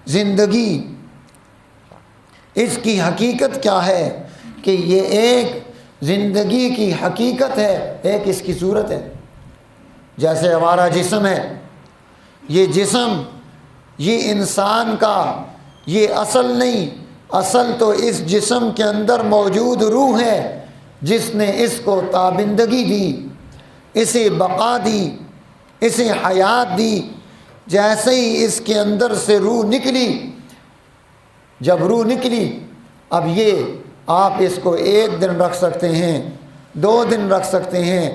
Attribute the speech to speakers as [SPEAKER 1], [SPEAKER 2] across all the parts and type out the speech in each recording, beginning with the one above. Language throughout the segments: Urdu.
[SPEAKER 1] زندگی اس کی حقیقت کیا ہے کہ یہ ایک زندگی کی حقیقت ہے، ایک اس کی صورت ہے۔ جیسے ہمارا جسم ہے، یہ جسم یہ انسان کا یہ اصل نہیں، اصل تو اس جسم کے اندر موجود روح ہے جس نے اس کو تابندگی دی، اسے بقا دی، اسے حیات دی۔ جیسے ہی اس کے اندر سے روح نکلی، جب روح نکلی، اب یہ آپ اس کو 1 دن رکھ سکتے ہیں، 2 دن رکھ سکتے ہیں،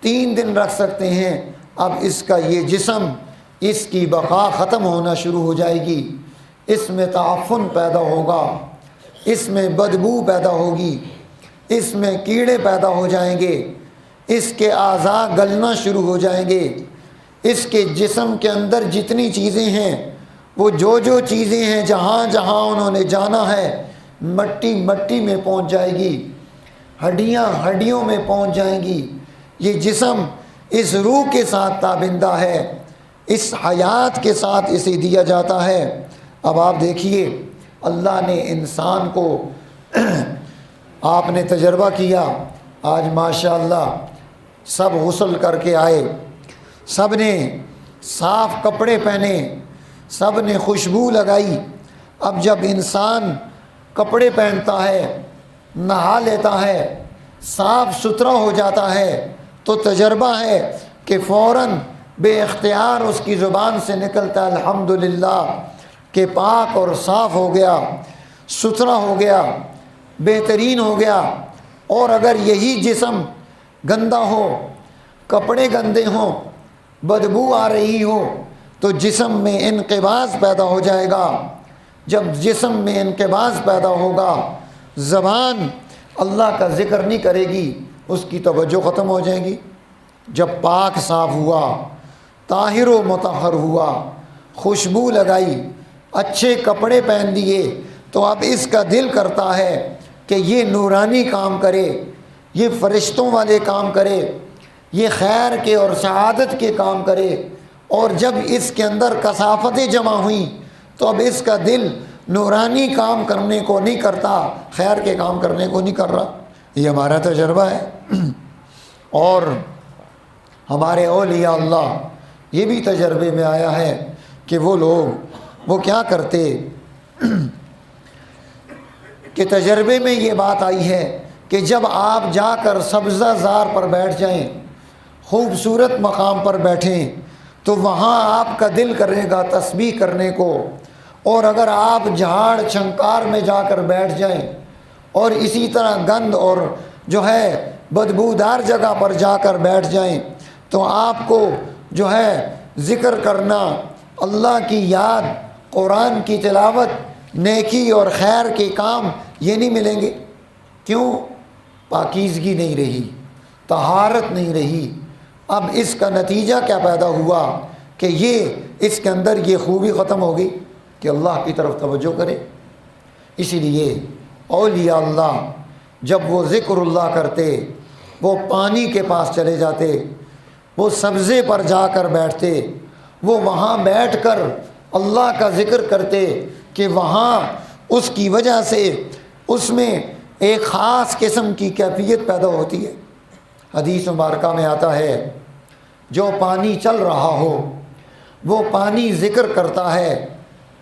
[SPEAKER 1] 3 دن رکھ سکتے ہیں، اب اس کا یہ جسم، اس کی بقا ختم ہونا شروع ہو جائے گی، اس میں تعفن پیدا ہوگا، اس میں بدبو پیدا ہوگی، اس میں کیڑے پیدا ہو جائیں گے، اس کے اعضاء گلنا شروع ہو جائیں گے، اس کے جسم کے اندر جتنی چیزیں ہیں، وہ جو چیزیں ہیں جہاں جہاں انہوں نے جانا ہے، مٹی مٹی میں پہنچ جائے گی، ہڈیاں ہڈیوں میں پہنچ جائیں گی۔ یہ جسم اس روح کے ساتھ تابندہ ہے، اس حیات کے ساتھ اسے دیا جاتا ہے۔ اب آپ دیکھیے اللہ نے انسان کو آپ نے تجربہ کیا، آج ماشاءاللہ سب غسل کر کے آئے، سب نے صاف کپڑے پہنے، سب نے خوشبو لگائی۔ اب جب انسان کپڑے پہنتا ہے، نہا لیتا ہے، صاف ستھرا ہو جاتا ہے، تو تجربہ ہے کہ فوراً بے اختیار اس کی زبان سے نکلتا ہے الحمدللہ کہ پاک اور صاف ہو گیا، ستھرا ہو گیا، بہترین ہو گیا۔ اور اگر یہی جسم گندا ہو، کپڑے گندے ہوں، بدبو آ رہی ہو، تو جسم میں انقباض پیدا ہو جائے گا۔ جب جسم میں انقباض پیدا ہوگا، زبان اللہ کا ذکر نہیں کرے گی، اس کی توجہ ختم ہو جائے گی۔ جب پاک صاف ہوا، طاہر و مطہر ہوا، خوشبو لگائی، اچھے کپڑے پہن دیے، تو اب اس کا دل کرتا ہے کہ یہ نورانی کام کرے، یہ فرشتوں والے کام کرے، یہ خیر کے اور سعادت کے کام کرے۔ اور جب اس کے اندر کثافتیں جمع ہوئیں تو اب اس کا دل نورانی کام کرنے کو نہیں کرتا، خیر کے کام کرنے کو نہیں کر رہا۔ یہ ہمارا تجربہ ہے۔ اور ہمارے اولیاء اللہ یہ بھی تجربے میں آیا ہے کہ وہ لوگ وہ کیا کرتے کہ تجربے میں یہ بات آئی ہے کہ جب آپ جا کر سبزہ زار پر بیٹھ جائیں، خوبصورت مقام پر بیٹھیں، تو وہاں آپ کا دل کرے گا تسبیح کرنے کو۔ اور اگر آپ جھاڑ چھنکار میں جا کر بیٹھ جائیں اور اسی طرح گند اور جو ہے بدبودار جگہ پر جا کر بیٹھ جائیں، تو آپ کو جو ہے ذکر کرنا، اللہ کی یاد، قرآن کی تلاوت، نیکی اور خیر کے کام یہ نہیں ملیں گے۔ کیوں؟ پاکیزگی نہیں رہی، طہارت نہیں رہی۔ اب اس کا نتیجہ کیا پیدا ہوا کہ یہ اس کے اندر یہ خوبی ختم ہو گئی کہ اللہ کی طرف توجہ کرے۔ اسی لیے اولیاء اللہ جب وہ ذکر اللہ کرتے، وہ پانی کے پاس چلے جاتے، وہ سبزے پر جا کر بیٹھتے، وہ وہاں بیٹھ کر اللہ کا ذکر کرتے کہ وہاں اس کی وجہ سے اس میں ایک خاص قسم کی کیفیت پیدا ہوتی ہے۔ حدیث مبارکہ میں آتا ہے جو پانی چل رہا ہو وہ پانی ذکر کرتا ہے،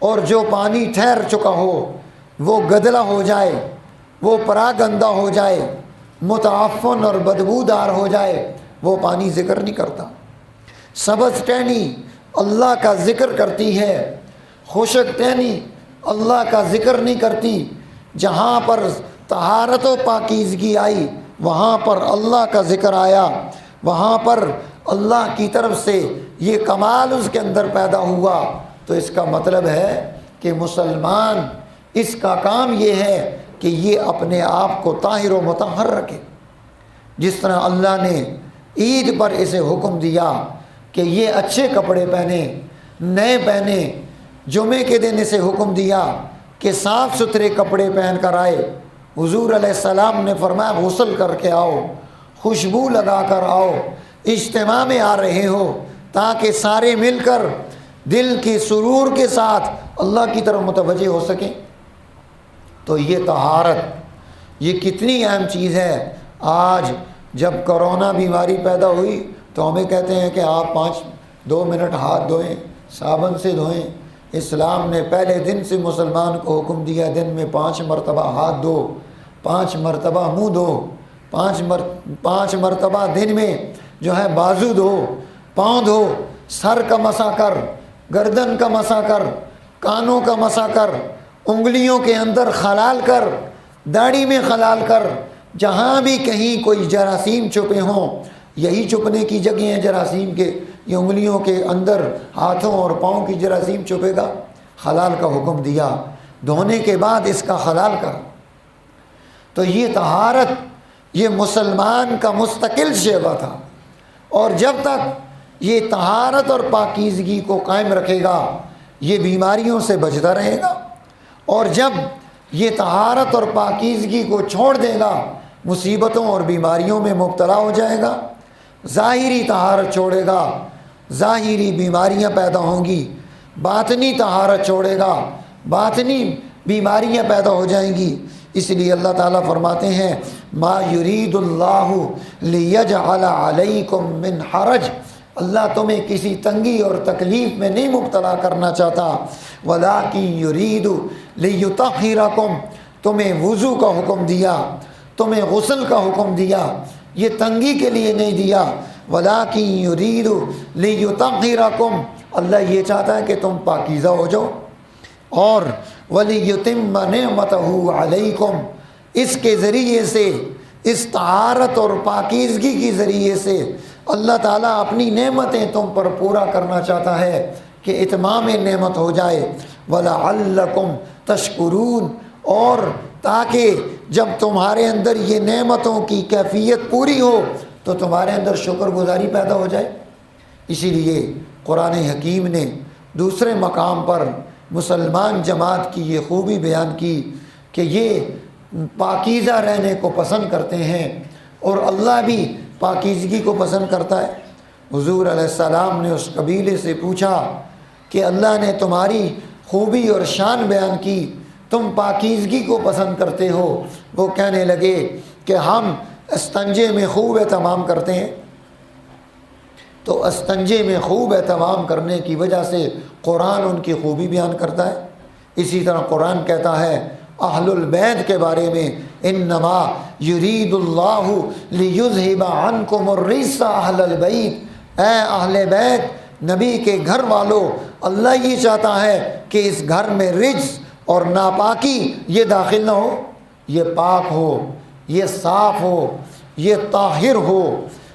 [SPEAKER 1] اور جو پانی ٹھہر چکا ہو وہ گدلا ہو جائے، وہ پراگندہ ہو جائے، متعفن اور بدبودار ہو جائے، وہ پانی ذکر نہیں کرتا۔ سبز ٹہنی اللہ کا ذکر کرتی ہے، خشک ٹہنی اللہ کا ذکر نہیں کرتی۔ جہاں پر طہارت و پاکیزگی آئی وہاں پر اللہ کا ذکر آیا، وہاں پر اللہ کی طرف سے یہ کمال اس کے اندر پیدا ہوا۔ تو اس کا مطلب ہے کہ مسلمان اس کا کام یہ ہے کہ یہ اپنے آپ کو طاہر و مطہر رکھے۔ جس طرح اللہ نے عید پر اسے حکم دیا کہ یہ اچھے کپڑے پہنے، نئے پہنے، جمعے کے دن اسے حکم دیا کہ صاف ستھرے کپڑے پہن کر آئے۔ حضور علیہ السلام نے فرمایا غسل کر کے آؤ، خوشبو لگا کر آؤ، اجتماع میں آ رہے ہو تاکہ سارے مل کر دل کے سرور کے ساتھ اللہ کی طرف متوجہ ہو سکیں۔ تو یہ طہارت یہ کتنی اہم چیز ہے۔ آج جب کرونا بیماری پیدا ہوئی تو ہمیں کہتے ہیں کہ آپ 2 منٹ ہاتھ دھوئیں، صابن سے دھوئیں۔ اسلام نے پہلے دن سے مسلمان کو حکم دیا دن میں 5 مرتبہ ہاتھ دھو، 5 مرتبہ منہ دھو، 5 مرتبہ دن میں جو ہے بازو دھو، پاؤں دھو، سر کا مسح کر، گردن کا مسح کر، کانوں کا مسح کر، انگلیوں کے اندر خلال کر، داڑھی میں خلال کر، جہاں بھی کہیں کوئی جراثیم چھپے ہوں، یہی چھپنے کی جگہ ہیں جراثیم کے، یہ انگلیوں کے اندر ہاتھوں اور پاؤں کی جراثیم چھپے گا، خلال کا حکم دیا، دھونے کے بعد اس کا خلال کر۔ تو یہ طہارت یہ مسلمان کا مستقل شعبہ تھا، اور جب تک یہ طہارت اور پاکیزگی کو قائم رکھے گا یہ بیماریوں سے بچتا رہے گا، اور جب یہ طہارت اور پاکیزگی کو چھوڑ دے گا مصیبتوں اور بیماریوں میں مبتلا ہو جائے گا۔ ظاہری طہارت چھوڑے گا ظاہری بیماریاں پیدا ہوں گی، باطنی طہارت چھوڑے گا باطنی بیماریاں پیدا ہو جائیں گی۔ اس لیے اللہ تعالیٰ فرماتے ہیں ما یرید اللہ لیجعل علیکم من حرج، اللہ تمہیں کسی تنگی اور تکلیف میں نہیں مبتلا کرنا چاہتا، ولکن یرید لیطہرکم، تمہیں وضو کا حکم دیا، تمہیں غسل کا حکم دیا، یہ تنگی کے لیے نہیں دیا، ولکن یرید لیطہرکم، اللہ یہ چاہتا ہے کہ تم پاکیزہ ہو جاؤ، اور ولیتم نعمتہ علیکم، اس کے ذریعے سے اس طہارت اور پاکیزگی کے ذریعے سے اللہ تعالیٰ اپنی نعمتیں تم پر پورا کرنا چاہتا ہے کہ اتمام نعمت ہو جائے، وَلَعَلَّكُمْ تَشْكُرُونَ، اور تاکہ جب تمہارے اندر یہ نعمتوں کی کیفیت پوری ہو تو تمہارے اندر شکر گزاری پیدا ہو جائے۔ اسی لیے قرآن حکیم نے دوسرے مقام پر مسلمان جماعت کی یہ خوبی بیان کی کہ یہ پاکیزہ رہنے کو پسند کرتے ہیں، اور اللہ بھی پاکیزگی کو پسند کرتا ہے۔ حضور علیہ السلام نے اس قبیلے سے پوچھا کہ اللہ نے تمہاری خوبی اور شان بیان کی، تم پاکیزگی کو پسند کرتے ہو۔ وہ کہنے لگے کہ ہم استنجے میں خوب اہتمام کرتے ہیں، تو استنجے میں خوب اہتمام کرنے کی وجہ سے قرآن ان کی خوبی بیان کرتا ہے۔ اسی طرح قرآن کہتا ہے اہل البیت کے بارے میں انما یرید اللہ لیذہب عنکم الرجس اہل البیت، اے اہل بیت نبی کے گھر والوں، اللہ یہ چاہتا ہے کہ اس گھر میں رجس اور ناپاکی یہ داخل نہ ہو، یہ پاک ہو، یہ صاف ہو، یہ طاہر ہو،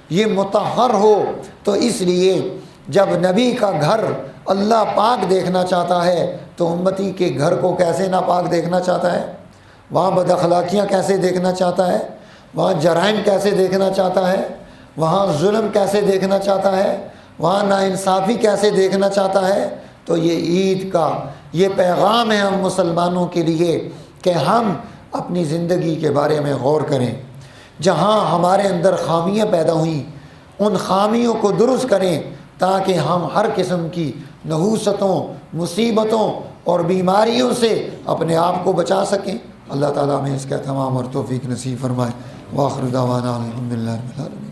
[SPEAKER 1] یہ مطہر ہو۔ تو اس لیے جب نبی کا گھر اللہ پاک دیکھنا چاہتا ہے تو امتی کے گھر کو کیسے ناپاک دیکھنا چاہتا ہے، وہاں بد اخلاقیاں کیسے دیکھنا چاہتا ہے، وہاں جرائم کیسے دیکھنا چاہتا ہے، وہاں ظلم کیسے دیکھنا چاہتا ہے، وہاں ناانصافی کیسے دیکھنا چاہتا ہے۔ تو یہ عید کا یہ پیغام ہے ہم مسلمانوں کے لیے کہ ہم اپنی زندگی کے بارے میں غور کریں، جہاں ہمارے اندر خامیاں پیدا ہوئیں ان خامیوں کو درست کریں تاکہ ہم ہر قسم کی نحوستوں، مصیبتوں اور بیماریوں سے اپنے آپ کو بچا سکیں۔ اللہ تعالیٰ ہمیں اس کا تمام اور توفیق نصیب فرمائے۔ وآخر دعوانا الحمدللہ رب العالمین۔